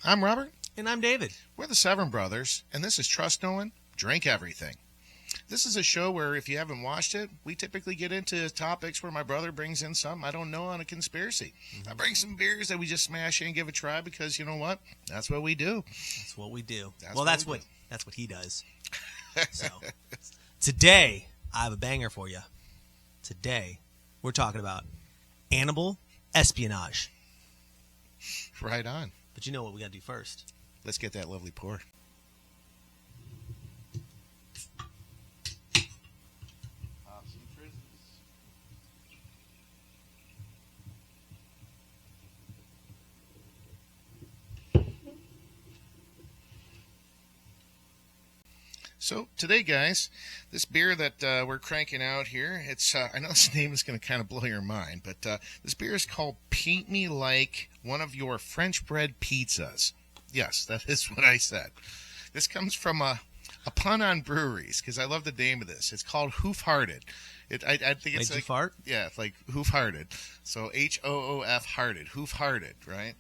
I'm Robert. And I'm David. We're the Severn Brothers, and this is Trust No One, Drink Everything. This is a show where, if you haven't watched it, we typically get into topics where my brother brings in something I don't know on a conspiracy. I bring some beers that we just smash in and give a try because, you know what? That's what we do. That's what we do. That's what he does. So, today, I have a banger for you. Today, we're talking about animal espionage. Right on. But you know what we got to do first. Let's get that lovely pour. So today, guys, this beer that we're cranking out here, it's I know this name is going to kind of blow your mind, but this beer is called Paint Me Like One of Your French Bread Pizzas. Yes, that is what I said. This comes from a pun on breweries, because I love the name of this. It's called Hoof Hearted. I think it's like like fart? Yeah, it's like Hoof Hearted. So Hoof Hearted, Hoof Hearted, right?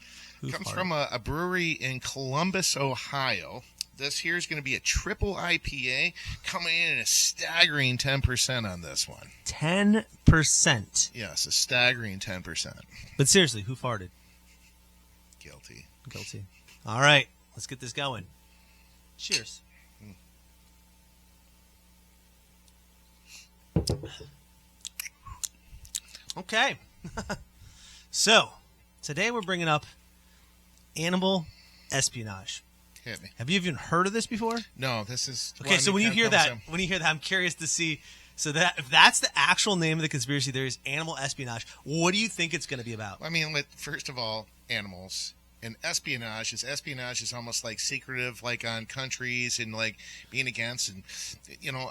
It comes from a brewery in Columbus, Ohio. This here is going to be a triple IPA, coming in at a staggering 10% on this one. 10%. Yes, a staggering 10%. But seriously, who farted? Guilty. All right, let's get this going. Cheers. Okay. So, today we're bringing up animal espionage. Hit me. Have you even heard of this before? No, this is... Okay, so when you hear that, I'm curious to see. So that if that's the actual name of the conspiracy theory is animal espionage, what do you think it's going to be about? I mean, first of all, animals. And espionage is almost like secretive, like on countries and like being against. And, you know,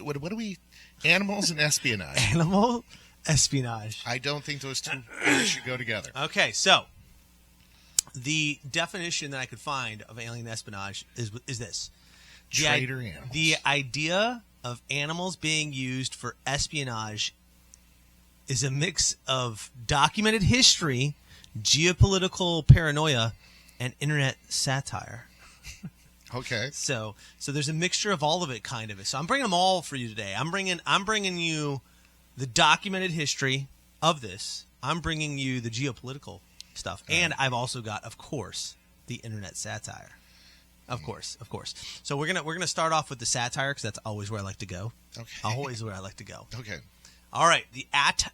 what do we... Animals and espionage. Animal espionage. I don't think those two words should go together. Okay, so... The definition that I could find of alien espionage is this. Traitor animals. The idea of animals being used for espionage is a mix of documented history, geopolitical paranoia, and internet satire. Okay. So there's a mixture of all of it, kind of. So I'm bringing them all for you today. I'm bringing you the documented history of this. I'm bringing you the geopolitical stuff, and I've also got, of course, the internet satire. Of course. So we're gonna start off with the satire because that's always where I like to go. Okay. Always where I like to go. Okay. All right.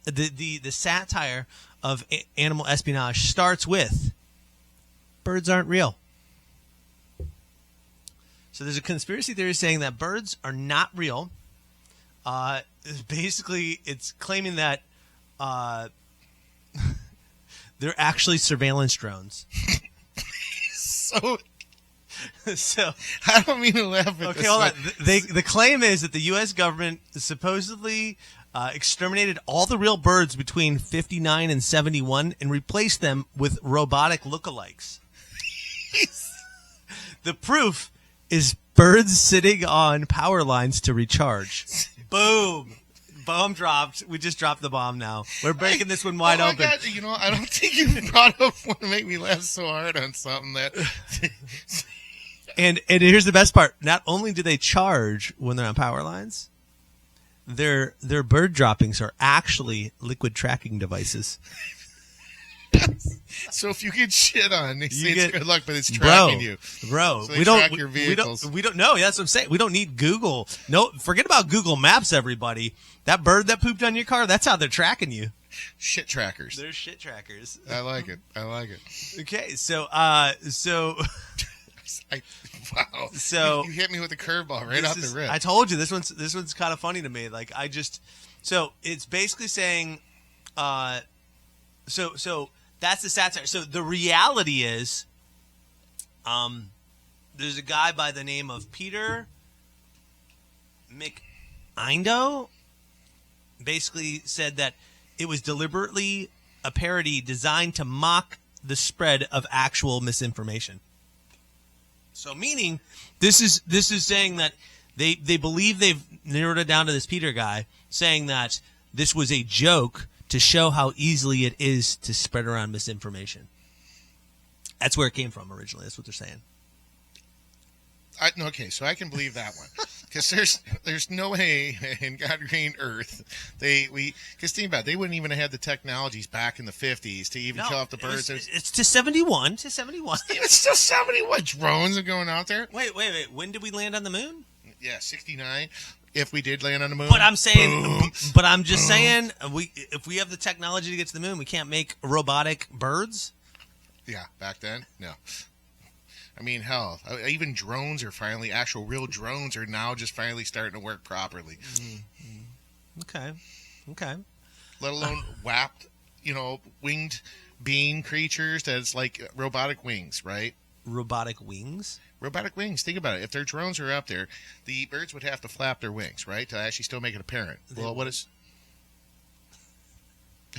The satire of animal espionage starts with birds aren't real. So there's a conspiracy theory saying that birds are not real. Basically, it's claiming that they're actually surveillance drones. So I don't mean to laugh at this. Okay, hold on. The claim is that the U.S. government supposedly exterminated all the real birds between 59 and 71 and replaced them with robotic lookalikes. The proof is birds sitting on power lines to recharge. Boom. Bomb dropped. We just dropped the bomb now. We're breaking this one wide open. God, you know, I don't think you brought up one to make me laugh so hard on something that... And here's the best part. Not only do they charge when they're on power lines, their bird droppings are actually liquid tracking devices. So if you get shit on, they say it's good luck, but it's tracking you. Bro, so they track your vehicles. We don't know. That's what I'm saying. We don't need Google. No, forget about Google Maps, everybody. That bird that pooped on your car, that's how they're tracking you. Shit trackers. They're shit trackers. I like it. Okay, so wow. So you hit me with a curveball right off the rip. I told you this one's kind of funny to me. Like so it's basically saying, so that's the satire. So the reality is, there's a guy by the name of Peter McIndo, basically said that it was deliberately a parody designed to mock the spread of actual misinformation. So meaning this is saying that they believe they've narrowed it down to this Peter guy saying that this was a joke to show how easily it is to spread around misinformation. That's where it came from originally. That's what they're saying. Okay, so I can believe that one, because there's no way in God created Earth because think about it, they wouldn't even have had the technologies back in the 50s to even kill off the birds. It's to 71. To 71. It's still 71 drones are going out there. Wait. When did we land on the moon? Yeah, 69. If we did land on the moon. But I'm saying, saying, if we have the technology to get to the moon, we can't make robotic birds. Yeah, back then, no. I mean, hell, even drones are finally, actual real drones are now just finally starting to work properly. Okay. Let alone winged being creatures that's like robotic wings, right? Robotic wings? Robotic wings. Think about it. If their drones are up there, the birds would have to flap their wings, right, to actually still make it apparent. Well, what is...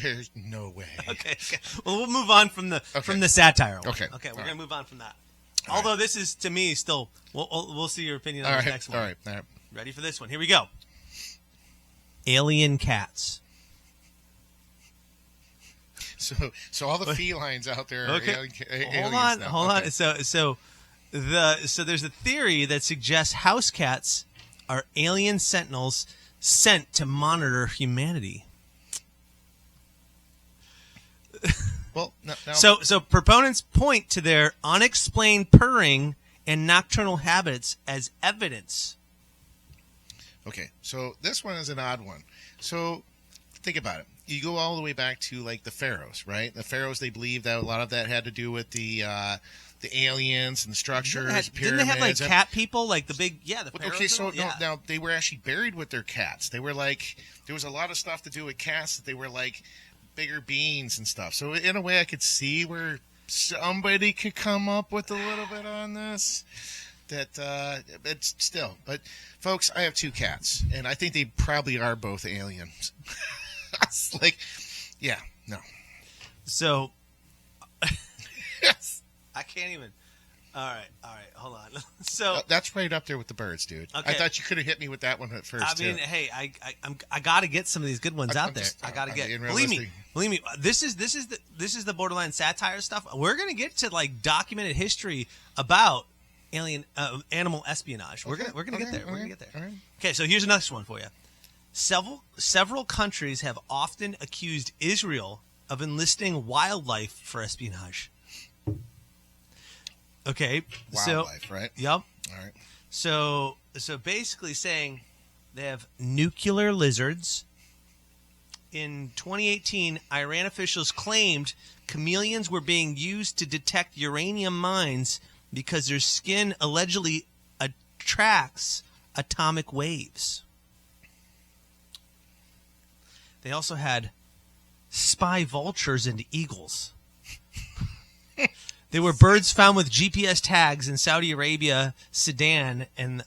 There's no way. Okay. Well, we'll move on from the satire. Okay. We're going to move on from that. Although this is, to me, still... We'll see your opinion on the next one. All right. Ready for this one? Here we go. Alien cats. So all the felines out there are aliens now. Hold on. So there's a theory that suggests house cats are alien sentinels sent to monitor humanity. Well, no. So proponents point to their unexplained purring and nocturnal habits as evidence. Okay, so this one is an odd one. So think about it. You go all the way back to like the pharaohs, right? The pharaohs, they believed that a lot of that had to do with the aliens and the structures, pyramids. Didn't they have like cat people, like the big, the pharaohs? Okay, so now they were actually buried with their cats. They were like, there was a lot of stuff to do with cats that they were like bigger beings and stuff. So in a way, I could see where somebody could come up with a little bit on this. It's still, but folks, I have 2 cats, and I think they probably are both aliens. It's like, yeah, no. So, yes. I can't even. All right, hold on. So that's right up there with the birds, dude. Okay. I thought you could have hit me with that one at first. I mean, hey, I got to get some of these good ones out there. I got to get. Believe me. This is the borderline satire stuff. We're gonna get to like documented history about animal espionage. We're gonna get there. We're gonna get there. All right. Okay, so here's another one for you. Several countries have often accused Israel of enlisting wildlife for espionage. Okay, wildlife, right? Yep. All right. So basically saying they have nuclear lizards. In 2018, Iran officials claimed chameleons were being used to detect uranium mines because their skin allegedly attracts atomic waves. They also had spy vultures and eagles. They were birds found with GPS tags in Saudi Arabia, Sudan, and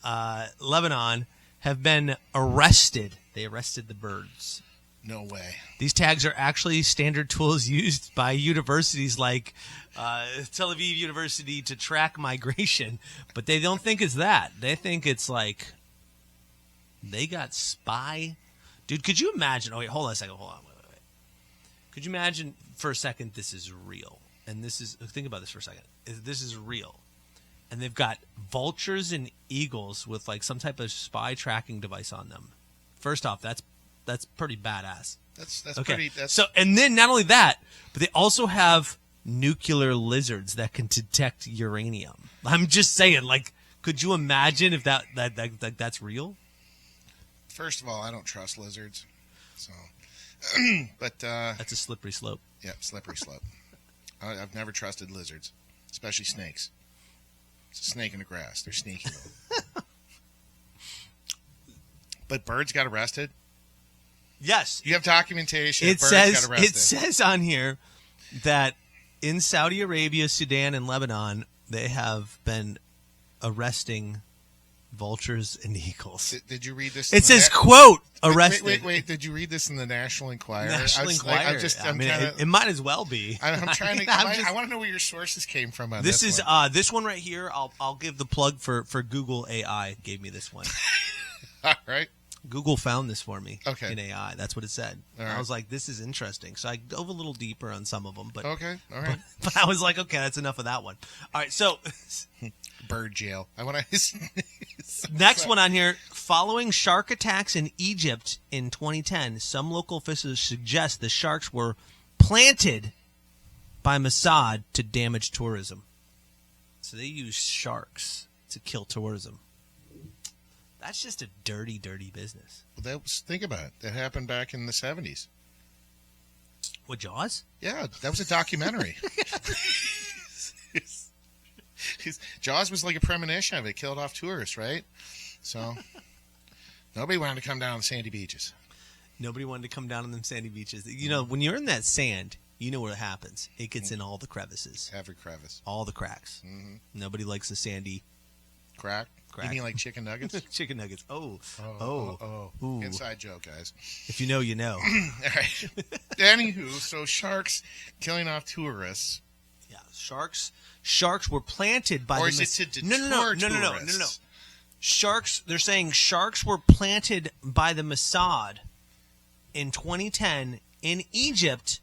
Lebanon have been arrested. They arrested the birds. No way. These tags are actually standard tools used by universities like Tel Aviv University to track migration, but they don't think it's that. They think it's like they got spy. Dude, could you imagine? Oh, wait, hold on a second. Hold on. Wait. Could you imagine for a second this is real? And think about this for a second. This is real. And they've got vultures and eagles with like some type of spy tracking device on them. First off, that's pretty badass. That's okay. Pretty. So, and then not only that, but they also have nuclear lizards that can detect uranium. I'm just saying, like, could you imagine if that's real? First of all, I don't trust lizards. So, but that's a slippery slope. Yeah, slippery slope. I've never trusted lizards, especially snakes. It's a snake in the grass. They're sneaky. But birds got arrested? Yes. You have documentation. It says on here that in Saudi Arabia, Sudan, and Lebanon, they have been arresting vultures and eagles. Did you read this? It says, quote, arrested. Wait. Did you read this in the National Enquirer? It might as well be. I'm trying to. I want to know where your sources came from on this is one. This one right here. I'll give the plug for Google AI. Gave me this one. All right. Google found this for me Okay. in AI. That's what it said. All I right. was like, this is interesting. So I dove a little deeper on some of them. But, Okay. All right. but I was like, okay, that's enough of that one. All right, so Bird jail. I want to. next one on here. Following shark attacks in Egypt in 2010, some local officials suggest the sharks were planted by Mossad to damage tourism. So they use sharks to kill tourism. That's just a dirty, dirty business. Think about it. That happened back in the 70s. What, Jaws? Yeah, that was a documentary. Jaws was like a premonition of it. It killed off tourists, right? So nobody wanted to come down the sandy beaches. Nobody wanted to come down on them sandy beaches. You know, when you're in that sand, you know what happens. It gets in all the crevices. Every crevice. All the cracks. Mm-hmm. Nobody likes the sandy Crack? crack. You mean like chicken nuggets? Chicken nuggets. Oh. Ooh. Inside joke, guys. If you know, you know. All right. Anywho, so sharks killing off tourists. Yeah, sharks were planted by Or the is it to no. tourists? They're saying sharks were planted by the Mossad in 2010 in Egypt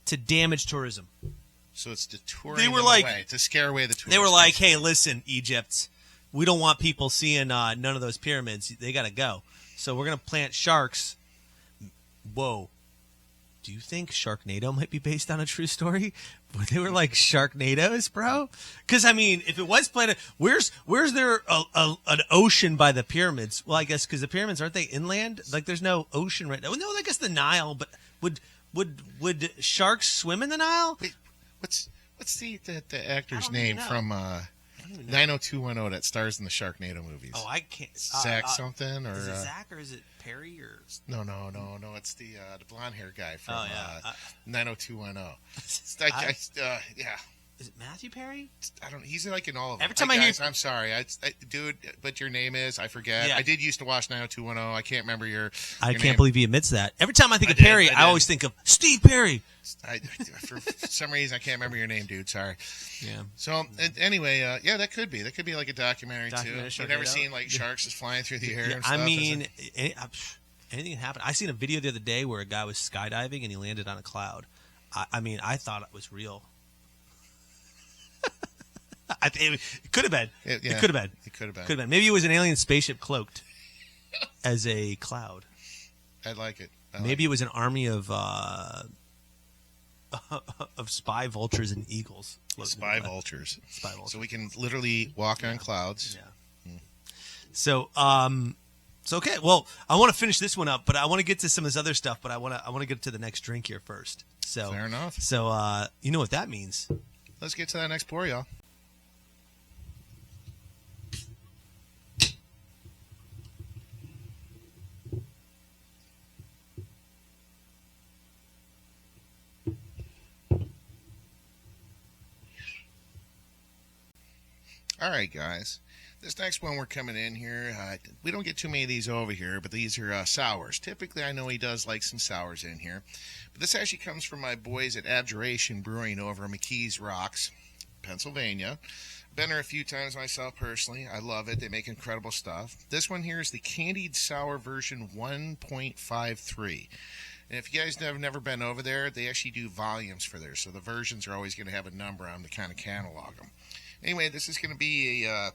to damage tourism. So it's deterring They were them like- away, to scare away the tourists. They were like, hey, listen, Egypt, we don't want people seeing none of those pyramids. They got to go. So we're going to plant sharks. Whoa. Do you think Sharknado might be based on a true story? They were like Sharknadoes, bro? Because, I mean, if it was planted, where's there an ocean by the pyramids? Well, I guess because the pyramids, aren't they inland? Like, there's no ocean right now. No, I guess the Nile, but would sharks swim in the Nile? Wait, what's the actor's I don't even name know. from I don't even know. 90210 that stars in the Sharknado movies? Oh, I can't. Zach something or Is it Zach or is it Perry or? no, it's the blonde hair guy from Oh, yeah. 90210. Yeah. Is it Matthew Perry? I don't. He's like in all of them. Every time I hear- guys, I'm sorry, dude, but your name is I forget. Yeah. I did used to watch 90210. I can't remember your. I your can't name. believe he admits that. Every time I think I of did, Perry, I I did. always think of Steve Perry. For some reason, I can't remember your name, dude. Sorry. Yeah. So anyway, yeah, that could be like a documentary Documentary, too. You've never Sharknado? seen like sharks just flying through the air. Yeah, and stuff, I is mean, it? anything can happen. I seen a video the other day where a guy was skydiving and he landed on a cloud. I mean, I thought it was real. It could have been. Yeah, It could have been. It could have been. Could have been. Maybe it was an alien spaceship cloaked as a cloud. I like it. Maybe it was an army of spy vultures and eagles. spy vultures. Spy vultures. So we can literally walk on clouds. Yeah. So, okay. Well, I want to finish this one up, but I want to get to some of this other stuff. But I want to get to the next drink here first. So Fair enough. So, you know what that means? Let's get to that next pour, y'all. All right, guys. This next one we're coming in here, we don't get too many of these over here, but these are sours. Typically, I know he does like some sours in here. But this actually comes from my boys at Abjuration Brewing over in McKees Rocks, Pennsylvania. Been there a few times myself personally. I love it. They make incredible stuff. This one here is the Candied Sour V1.53. And if you guys have never been over there, they actually do volumes for theirs. So the versions are always going to have a number on them to kind of catalog them. Anyway, this is going to be a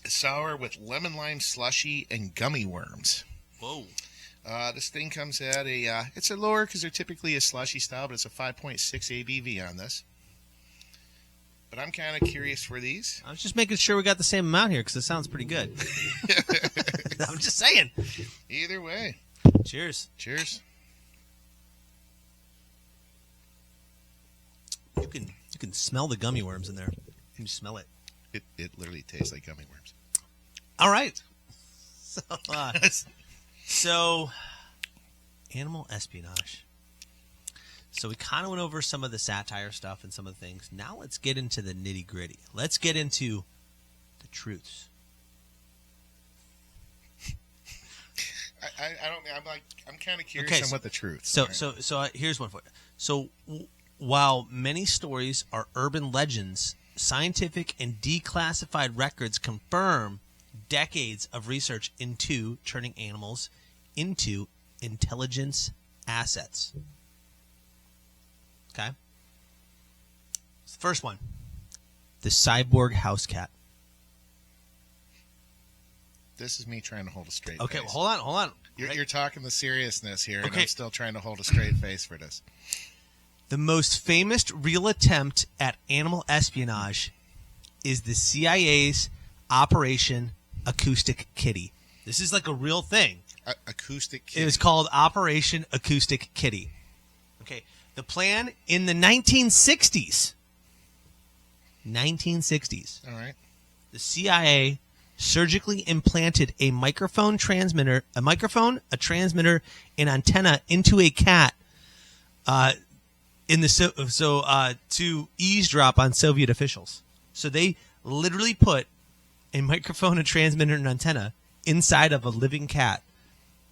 sour with lemon lime slushy and gummy worms. Whoa. This thing comes at it's a lower because they're typically a slushy style, but it's a 5.6 ABV on this. But I'm kind of curious for these. I was just making sure we got the same amount here because it sounds pretty good. I'm just saying. Either way. Cheers. Cheers. You can smell the gummy worms in there. You can smell it. It literally tastes like gummy worms. All right. So, animal espionage. So we kind of went over some of the satire stuff and some of the things. Now let's get into the nitty gritty. Let's get into the truths. I'm kind of curious Okay, on what the truth. So here's one for you. So while many stories are urban legends, scientific and declassified records confirm decades of research into turning animals into intelligence assets. Okay? First one, the cyborg house cat. This is me trying to hold a straight Okay, face. well, hold on. You're talking the seriousness here, and Okay. I'm still trying to hold a straight face for this. The most famous real attempt at animal espionage is the CIA's Operation Acoustic Kitty. This is like a real thing. Acoustic kitty. It was called Operation Acoustic Kitty. Okay, the plan in the 1960s. 1960s. All right. The CIA surgically implanted a microphone, a transmitter, and antenna into a cat to eavesdrop on Soviet officials. So they literally put a microphone, a transmitter, and antenna inside of a living cat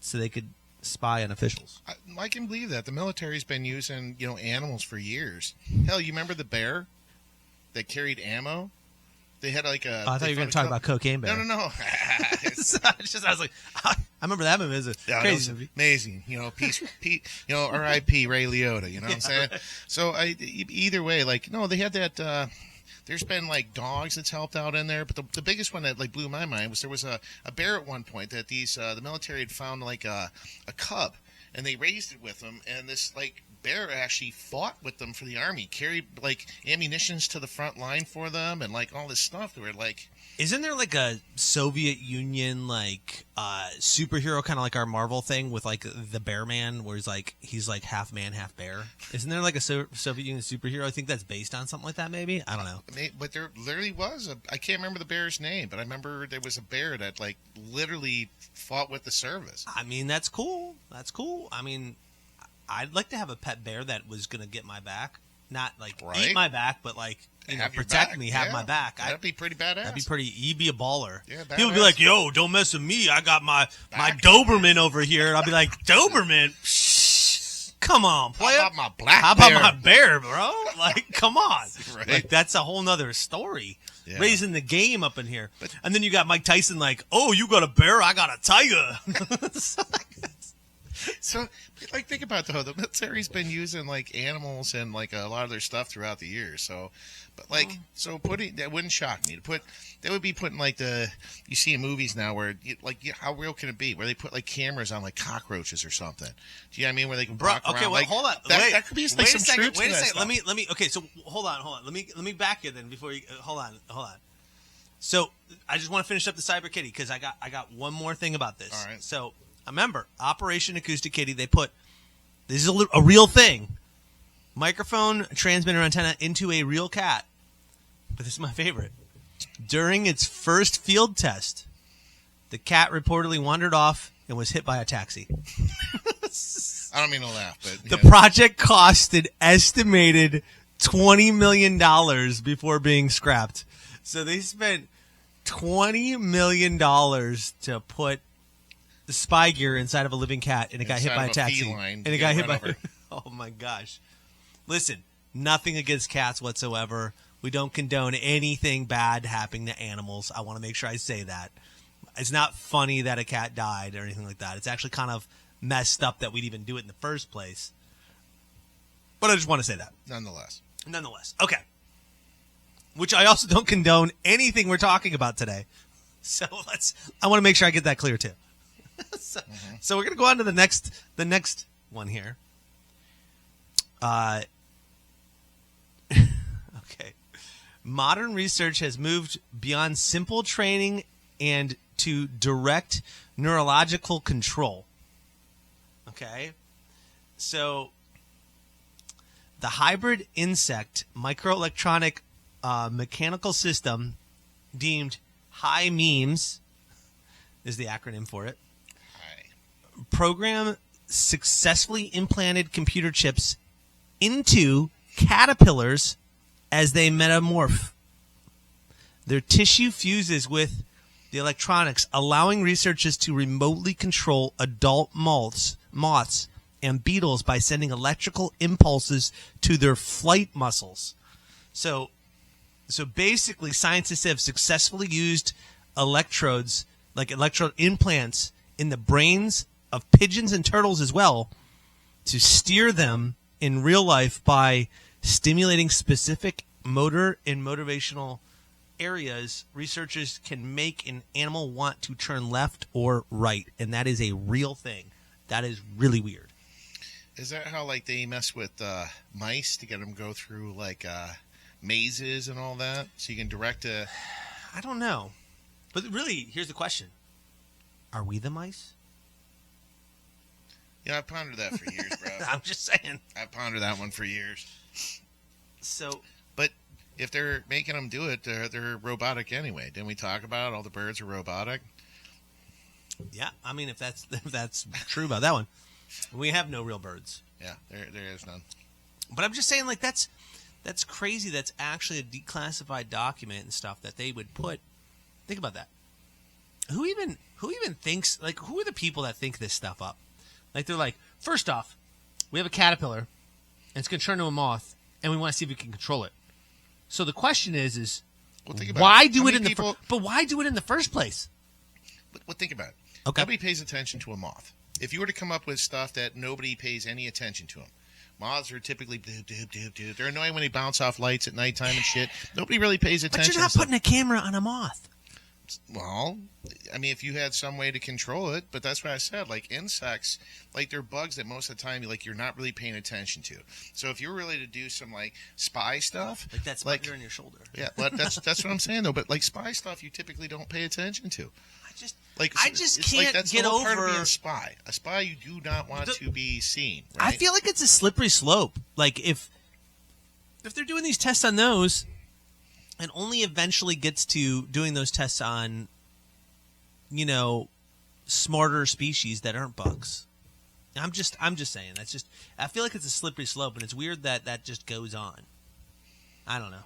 so they could spy on officials. I can believe that. The military's been using, animals for years. Hell, you remember the bear that carried ammo? They had like a... I thought you were going to talk about Cocaine Bear. No. I was like, I remember that movie. It was a crazy movie. Amazing. R.I.P. Ray Liotta, you know what I'm saying? So either way, they had that... there's been dogs that's helped out in there, but the biggest one that blew my mind was there was a bear at one point that the military had found a cub, and they raised it with them, and this bear actually fought with them for the army, carried ammunitions to the front line for them, and all this stuff. They were Isn't there a Soviet Union superhero kind of like our Marvel thing with the Bear Man, where he's half man, half bear? Isn't there a Soviet Union superhero? I think that's based on something like that. Maybe, I don't know. But there literally was I can't remember the bear's name, but I remember there was a bear that literally fought with the service. I mean, that's cool. That's cool. I mean, I'd like to have a pet bear that was going to get my back. Not eat my back, but protect me, have my back. That'd be pretty badass. That'd be pretty. You'd be a baller. Yeah, people would be like, "Yo, don't mess with me. I got my Doberman over here." And I'll be like, "Doberman, shh, come on, player. How about my black How bear? about my bear, bro? Come on, Right. that's a whole nother story. Yeah. Raising the game up in here, and then you got Mike Tyson "Oh, you got a bear, I got a tiger." So, think about it, though. The military's been using animals and a lot of their stuff throughout the years. So, but so putting that wouldn't shock me to put. They would be putting you see in movies now where how real can it be? Where they put cameras on cockroaches or something. Do you know what I mean? Where they can walk around. Okay, well, hold on. That could be some troops. Wait a second. Let me. Okay, so hold on. Let me back you then before you. Hold on. So I just want to finish up the Cyber Kitty because I got one more thing about this. All right. So. Remember, Operation Acoustic Kitty, they put, this is a real thing, microphone, transmitter, antenna into a real cat. But this is my favorite. During its first field test, the cat reportedly wandered off and was hit by a taxi. I don't mean to laugh, but... The project cost an estimated $20 million before being scrapped. So they spent $20 million to put the spy gear inside of a living cat, and it got hit by a taxi. And it got hit by... Oh, my gosh. Listen, nothing against cats whatsoever. We don't condone anything bad happening to animals. I want to make sure I say that. It's not funny that a cat died or anything like that. It's actually kind of messed up that we'd even do it in the first place. But I just want to say that. Nonetheless. Okay. Which I also don't condone anything we're talking about today. So I want to make sure I get that clear too. So we're going to go on to the next one here. Okay. Modern research has moved beyond simple training and to direct neurological control. Okay. So the hybrid insect microelectronic mechanical system deemed HI-MEMS is the acronym for it. Program successfully implanted computer chips into caterpillars as they metamorph. Their tissue fuses with the electronics, allowing researchers to remotely control adult moths and beetles by sending electrical impulses to their flight muscles. So basically, scientists have successfully used electrode implants in the brains of pigeons and turtles as well to steer them in real life by stimulating specific motor and motivational areas. Researchers can make an animal want to turn left or right, and that is a real thing. That is really weird. Is that how like they mess with mice to get them go through like mazes and all that, so you can direct a? I don't know, but really, here's the question: are we the mice? Yeah, I've pondered that for years, bro. I'm just saying. I've pondered that one for years. So, but if they're making them do it, they're robotic anyway. Didn't we talk about all the birds are robotic? Yeah, I mean, if that's true about that one, we have no real birds. Yeah, there is none. But I'm just saying, like that's crazy. That's actually a declassified document and stuff that they would put. Think about that. Who even thinks, like, who are the people that think this stuff up? Like, they're like, first off, we have a caterpillar, and it's going to turn into a moth, and we want to see if we can control it. So the question is well, think about why it. do it in the but why do it in the first place? Well, think about it. Okay. Nobody pays attention to a moth. If you were to come up with stuff that nobody pays any attention to them, moths are typically doop, doop, doop, doop. They're annoying when they bounce off lights at nighttime and shit. Nobody really pays attention. But you're not putting a camera on a moth. Well, I mean, if you had some way to control it, but that's what I said. Like insects, like they're bugs that most of the time, like you're not really paying attention to. So if you're really to do some like spy stuff, like that's like on your shoulder. Yeah, but that's what I'm saying though. But like spy stuff, you typically don't pay attention to. I just can't like, that's get the whole over part of being a spy. A spy, you do not want to be seen. Right? I feel like it's a slippery slope. Like if they're doing these tests on those, and only eventually gets to doing those tests on, smarter species that aren't bugs. I'm just saying. I feel like it's a slippery slope, and it's weird that just goes on. I don't know.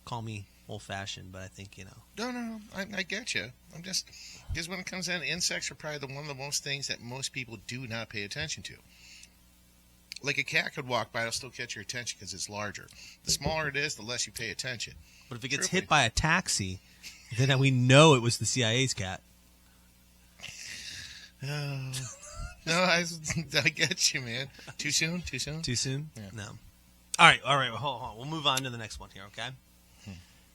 Call me old-fashioned, but I think, No, I get you. I'm just, because when it comes down to insects are probably one of the most things that most people do not pay attention to. Like a cat could walk by, it'll still catch your attention because it's larger. The smaller it is, the less you pay attention. But if it gets hit by a taxi, then we know it was the CIA's cat. Oh. No, I get you, man. Too soon? Too soon? Yeah. No. All right. Hold on. We'll move on to the next one here, okay?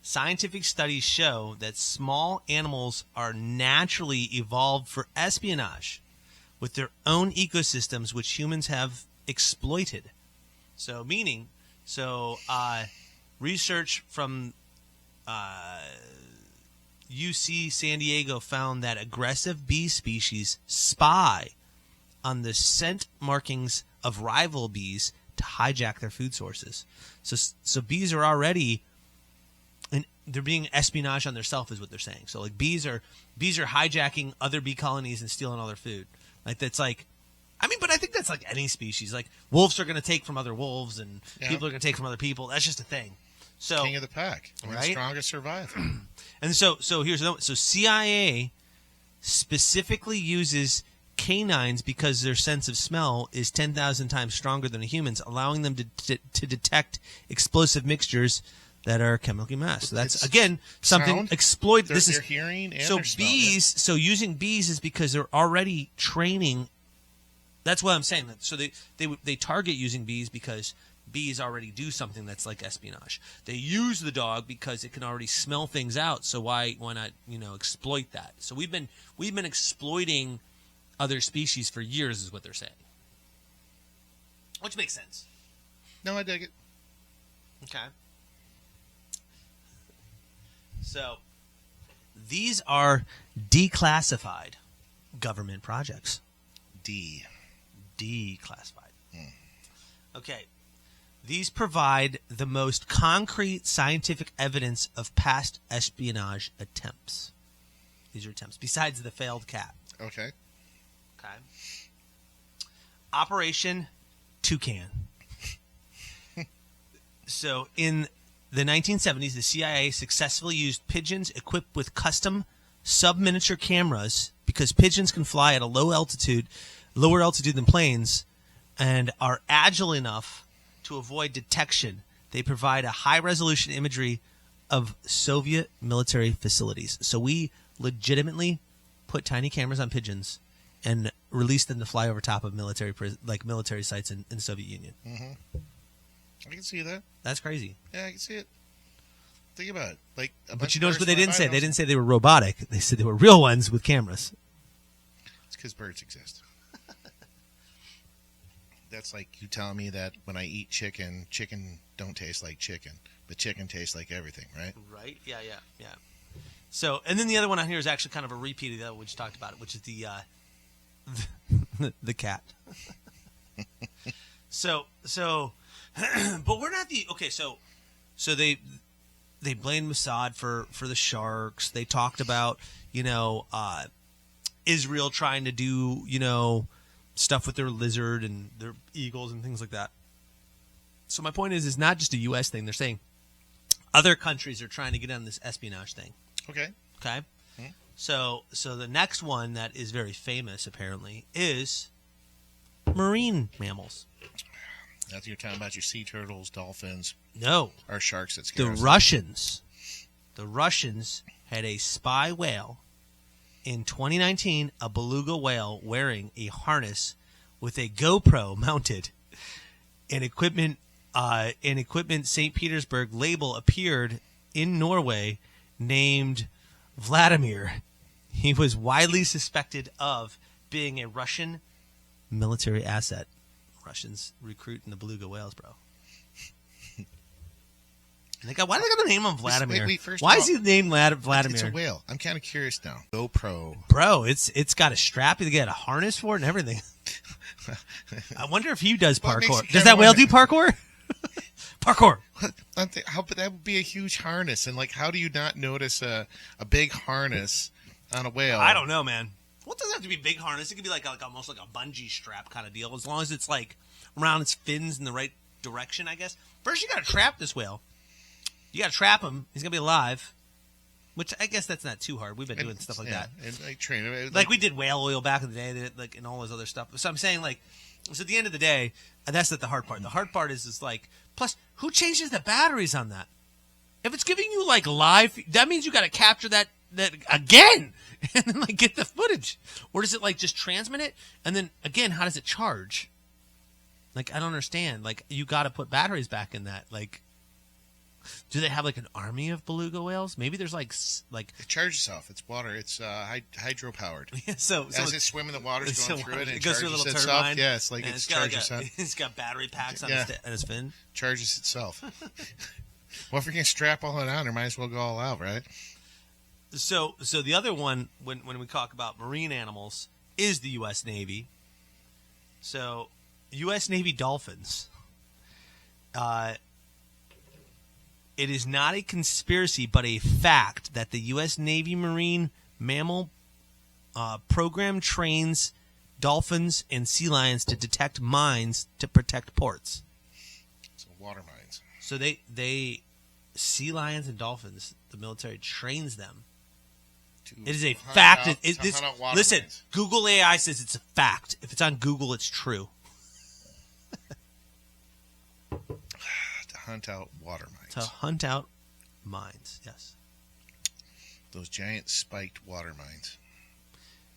Scientific studies show that small animals are naturally evolved for espionage with their own ecosystems, which humans have exploited. Research from UC San Diego found that aggressive bee species spy on the scent markings of rival bees to hijack their food sources. So bees are already, and they're being espionage on themselves, is what they're saying. So like bees are hijacking other bee colonies and stealing all their food. Like that's like, I mean, but I think that's like any species. Like wolves are going to take from other wolves, and people are going to take from other people. That's just a thing. So king of the pack, right? The strongest survive. And so here's another. So CIA specifically uses canines because their sense of smell is 10,000 times stronger than a human's, allowing them to detect explosive mixtures that are chemically masked. So that's again something exploit. This is hearing. And so bees. So using bees is because they're already training. That's what I'm saying. So they target using bees because bees already do something that's like espionage. They use the dog because it can already smell things out. So why not exploit that? So we've been exploiting other species for years, is what they're saying, which makes sense. No, I dig it. Okay. So these are declassified government projects. Declassified. Okay. These provide the most concrete scientific evidence of past espionage attempts. These are attempts, besides the failed cat. Okay. Operation Toucan. So in the 1970s, the CIA successfully used pigeons equipped with custom sub-miniature cameras because pigeons can fly at a lower altitude than planes, and are agile enough to avoid detection. They provide a high-resolution imagery of Soviet military facilities. So we legitimately put tiny cameras on pigeons and released them to fly over top of military sites in the Soviet Union. Mm-hmm. I can see that. That's crazy. Yeah, I can see it. Think about it. Like, but you notice what they didn't say? They didn't say they were robotic. They said they were real ones with cameras. It's because birds exist. That's like you telling me that when I eat chicken don't taste like chicken, but chicken tastes like everything, right? Right. Yeah. So, and then the other one on here is actually kind of a repeat of the other one we just talked about, which is the cat. So, but we're not the okay. So they blamed Mossad for the sharks. They talked about Israel trying to do stuff with their lizard and their eagles and things like that. So my point is not just a U.S. thing. They're saying other countries are trying to get on this espionage thing. Okay. Mm-hmm. So the next one that is very famous apparently is marine mammals. That's you're talking about your sea turtles, dolphins. No. Or sharks that scare us. The Russians had a spy whale in 2019, a beluga whale wearing a harness with a GoPro mounted. An equipment St. Petersburg label appeared in Norway named Vladimir. He was widely suspected of being a Russian military asset. Russians recruiting the beluga whales, bro. Why do they got to name him Vladimir? Why is he named Vladimir? It's a whale. I'm kind of curious now. GoPro. Bro, it's got a strap. You get a harness for it and everything. I wonder if he does parkour. Does that whale do parkour? Parkour. That would be a huge harness. And how do you not notice a big harness on a whale? I don't know, man. Well, it doesn't have to be a big harness. It could be almost like a bungee strap kind of deal, as long as it's around its fins in the right direction, I guess. First, you got to trap this whale. You got to trap him. He's gonna be alive, which I guess that's not too hard. We've been doing stuff like that. And I train him. We did whale oil back in the day, and all this other stuff. So I'm saying, so at the end of the day, that's not the hard part. The hard part is plus who changes the batteries on that? If it's giving you live, that means you got to capture that again and then get the footage, or does it just transmit it and then again? How does it charge? I don't understand. You got to put batteries back in that. Do they have an army of beluga whales? Maybe there's it charges itself. It's water. It's hydro powered. Yeah, so as it's swimming, the water's going through it. And it goes through a little turbine. Itself. Yeah, it's charges itself. It's got battery packs on his fin. Charges itself. Well, if you're gonna strap all that on, there might as well go all out, right? So the other one, when we talk about marine animals, is the U.S. Navy. So U.S. Navy dolphins. It is not a conspiracy, but a fact that the U.S. Navy Marine Mammal Program trains dolphins and sea lions to detect mines to protect ports. So water mines. So they sea lions and dolphins, the military trains them. It is a fact. Listen, mines. Google AI says it's a fact. If it's on Google, it's true. To hunt out water mines. To hunt out mines, yes. Those giant spiked water mines.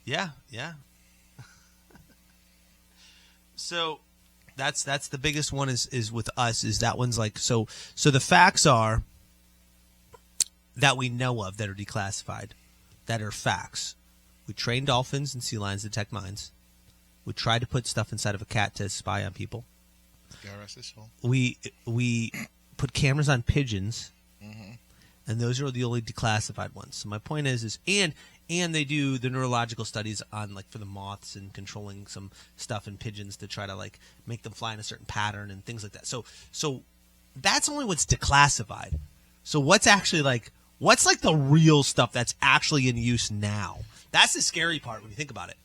Yeah. So that's the biggest one is with us, is that one's so the facts are that we know of that are declassified, that are facts. We train dolphins and sea lions to detect mines. We tried to put stuff inside of a cat to spy on people. God rest his soul. We put cameras on pigeons, mm-hmm. and those are the only declassified ones. So my point is and they do the neurological studies on for the moths and controlling some stuff in pigeons to try to make them fly in a certain pattern and things like that. So that's only what's declassified. So what's actually what's the real stuff that's actually in use now? That's the scary part when you think about it.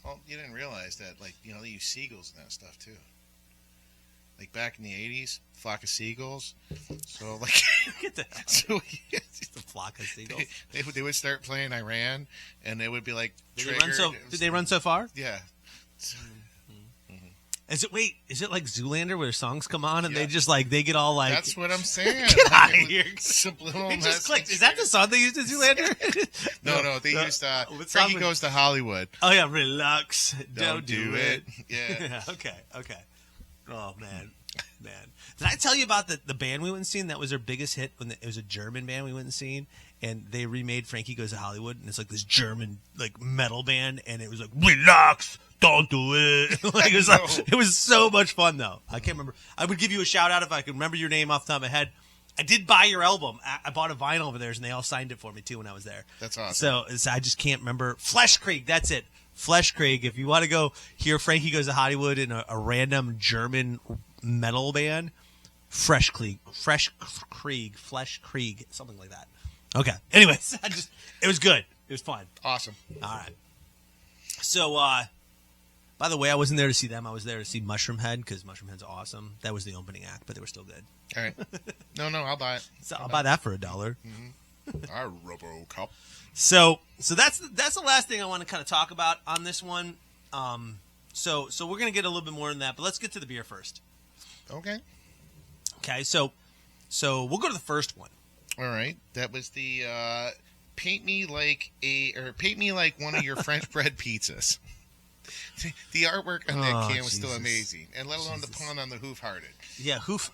Well, you didn't realize that they use seagulls and that stuff too. Back in the 80s, flock of seagulls. So get the hell so the flock of seagulls. They would start playing Iran, and they would be Did they run so far? Yeah. Is it like Zoolander where songs come on and they just like they get all like? That's what I'm saying. Get out of here! Subliminal It just clicked. message. Is that the song they used in Zoolander? No. They used Frankie Goes to Hollywood. Oh yeah, relax. Don't do it. Yeah. Okay. Oh man. Did I tell you about the band we went and seen? That was their biggest hit when it was a German band we went and seen, and they remade Frankie Goes to Hollywood, and it's like this German like metal band, and it was like relax, don't do it. Like, it was so much fun though. I can't remember. I would give you a shout out if I could remember your name off the top of my head. I did buy your album. I bought a vinyl over there, and they all signed it for me too when I was there. That's awesome. So I just can't remember. Flesh Creek, that's it. Flesh Creek. If you want to go hear Frankie Goes to Hollywood in a random German metal band, Flesh Creek, something like that. Okay. Anyways, it was good. It was fun. Awesome. All right. So, by the way, I wasn't there to see them. I was there to see Mushroom Head because Mushroom Head's awesome. That was the opening act, but they were still good. All right. No, I'll buy it. So I'll buy that for $1. Mm-hmm. Our RoboCop. So that's the last thing I want to kind of talk about on this one. So we're gonna get a little bit more in that, but let's get to the beer first. Okay. Okay. So we'll go to the first one. All right. That was the paint me like one of your French bread pizzas. The artwork on that can was still amazing, and let alone the pun on the Hoof Hearted. Yeah, Hoof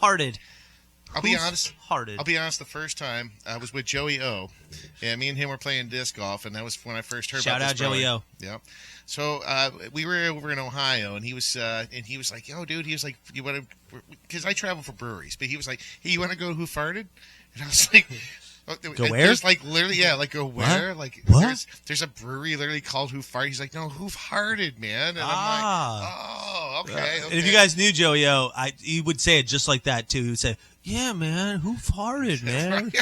Hearted. I'll be honest. The first time I was with Joey O, and me and him were playing disc golf, and that was when I first heard about this. Shout out Joey O. Yep. So we were over in Ohio, and he was like, "Yo, dude," he was like, "You want to?" Because I travel for breweries, but he was like, "Hey, you want to go to Hoof Hearted?" And I was like. Go where? There's like literally, yeah, like go where? What? Like what? There's a brewery literally called Hoof Hearted. He's like, no, Hoof Hearted, man. And I'm like, oh, okay. And if you guys knew Joey O, he would say it just like that too. He would say, "Yeah, man, Hoof Hearted, man."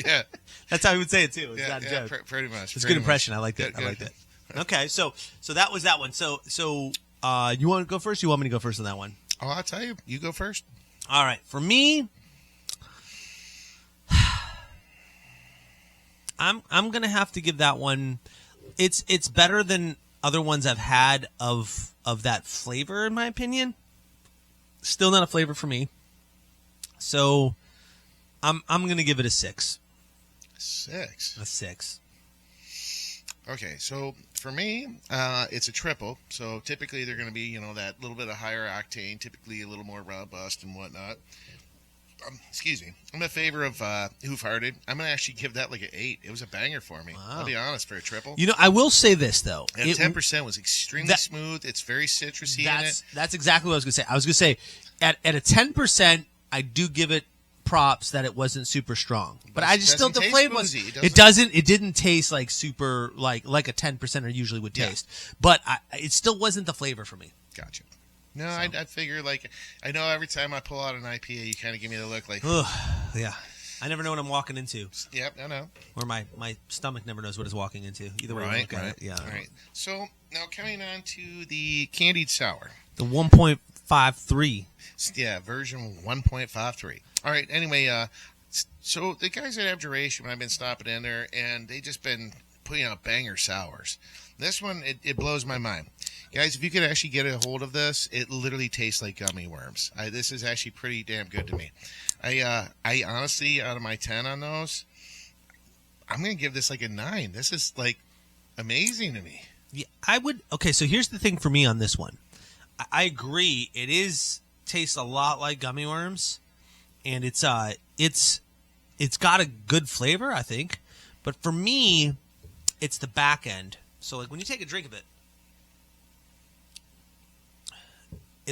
Yeah, that's how he would say it too. It's not a joke. Pretty much. It's a good impression. I liked it. I liked it. Okay, so that was that one. So you want to go first? Or you want me to go first on that one? Oh, I'll tell you. You go first. All right, for me. I'm gonna have to give that one. It's better than other ones I've had of that flavor, in my opinion. Still not a flavor for me. So I'm gonna give it a 6. 6. A 6. Okay, so for me, it's a triple. So typically they're going to be, that little bit of higher octane, typically a little more robust and whatnot. Excuse me. I'm in favor of Hoof Hearted. I'm going to actually give that like an 8. It was a banger for me. Wow. I'll be honest, for a triple. I will say this, though. And 10% was extremely smooth. It's very citrusy in it. That's exactly what I was going to say. I was going to say, at a 10%, I do give it props that it wasn't super strong. But I just still, the flavor was, it didn't taste like super, like a 10%er usually would taste. But it still wasn't the flavor for me. Gotcha. No, so. I figure, I know every time I pull out an IPA, you kind of give me the look like... yeah. I never know what I'm walking into. Yep, I know. Or my stomach never knows what it's walking into. Either way, right. Yeah. All right. So, now coming on to the Candied Sour. The 1.53. Yeah, version 1.53. All right, anyway, so the guys at Abjuration, I've been stopping in there, and they just been putting out banger sours. This one, it blows my mind. Guys, if you could actually get a hold of this, it literally tastes like gummy worms. This is actually pretty damn good to me. I honestly, out of my 10 on those, I'm going to give this like a 9. This is like amazing to me. Yeah, I would. Okay, so here's the thing for me on this one. I agree. It tastes a lot like gummy worms, and it's got a good flavor, I think. But for me, it's the back end. So like when you take a drink of it,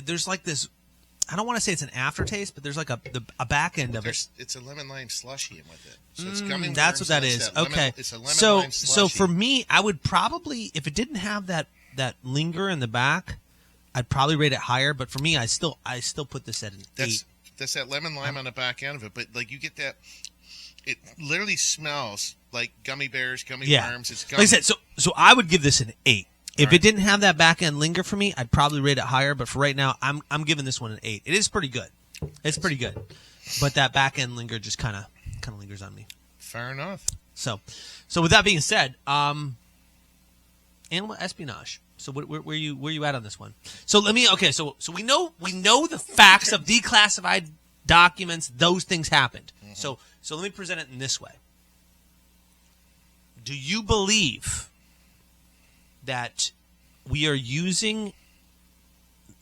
there's like this. I don't want to say it's an aftertaste, but there's like a back end of it. It's a lemon lime slushy with it. So it's gummy worms. That's what that is. Okay. It's a lemon lime slushy. So for me, I would probably, if it didn't have that linger in the back, I'd probably rate it higher. But for me, I still put this at an 8. That's that lemon lime on the back end of it. But like you get that, it literally smells like gummy bears, gummy worms. It's gummy. Like I said, so I would give this an 8. If it didn't have that back end linger for me, I'd probably rate it higher. But for right now, I'm giving this one an 8. It is pretty good. It's pretty good, but that back end linger just kind of lingers on me. Fair enough. So with that being said, Animal Espionage. So where you at on this one? So let me So we know the facts of declassified documents. Those things happened. Mm-hmm. So let me present it in this way. Do you believe that we are using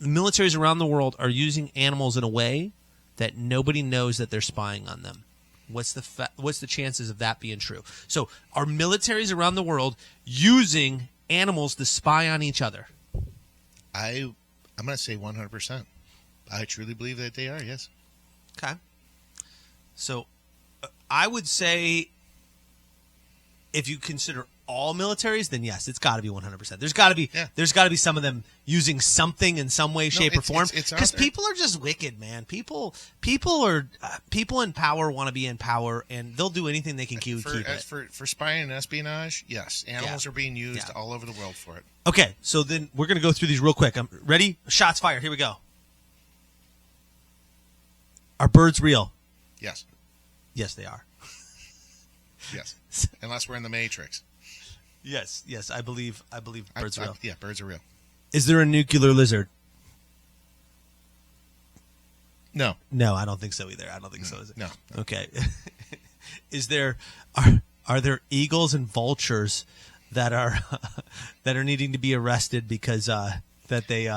the militaries around the world are using animals in a way that nobody knows that they're spying on them? What's the chances of that being true? So are militaries around the world using animals to spy on each other? I'm going to say 100%. I truly believe that they are, yes. Okay. So I would say if you consider all militaries, then yes, it's got to be 100%. There's got to be some of them using something in some way, shape, or form. Because people are just wicked, man. People in power want to be in power, and they'll do anything they can keep it. For spying and espionage, yes, animals are being used all over the world for it. Okay, so then we're gonna go through these real quick. Ready? Shots fired. Here we go. Are birds real? Yes. Yes, they are. Yes, unless we're in the Matrix. Yes, I believe birds are real. Yeah, birds are real. Is there a nuclear lizard? No. No, I don't think so either. I don't think so. Is it? No. Okay. Are there eagles and vultures that are needing to be arrested because that they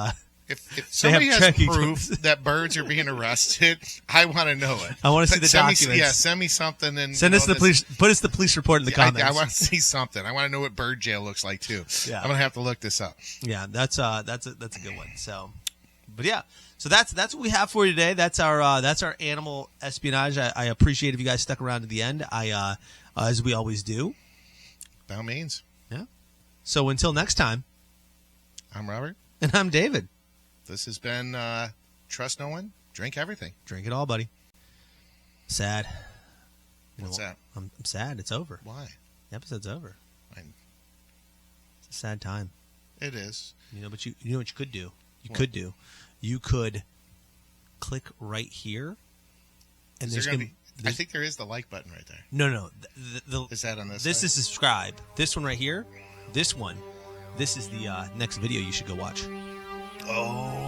If somebody has proof that birds are being arrested, I want to know it. I want to see the documents. Send me something and send us the police. Put us the police report in the comments. I want to see something. I want to know what bird jail looks like too. Yeah. I'm gonna have to look this up. Yeah, that's a good one. So, but yeah, so that's what we have for you today. That's our animal espionage. I appreciate if you guys stuck around to the end. As we always do. By all means. Yeah. So until next time, I'm Robert, and I'm David. This has been Trust No One, Drink Everything. Drink it all, buddy. Sad. What's that? I'm sad. It's over. Why? The episode's over. Fine. It's a sad time. It is. But you know what you could do? You could click right here. And there's going to be... I think there is the like button right there. No. Is that on this This side? is subscribe. This one right here. This is the next video you should go watch. Oh.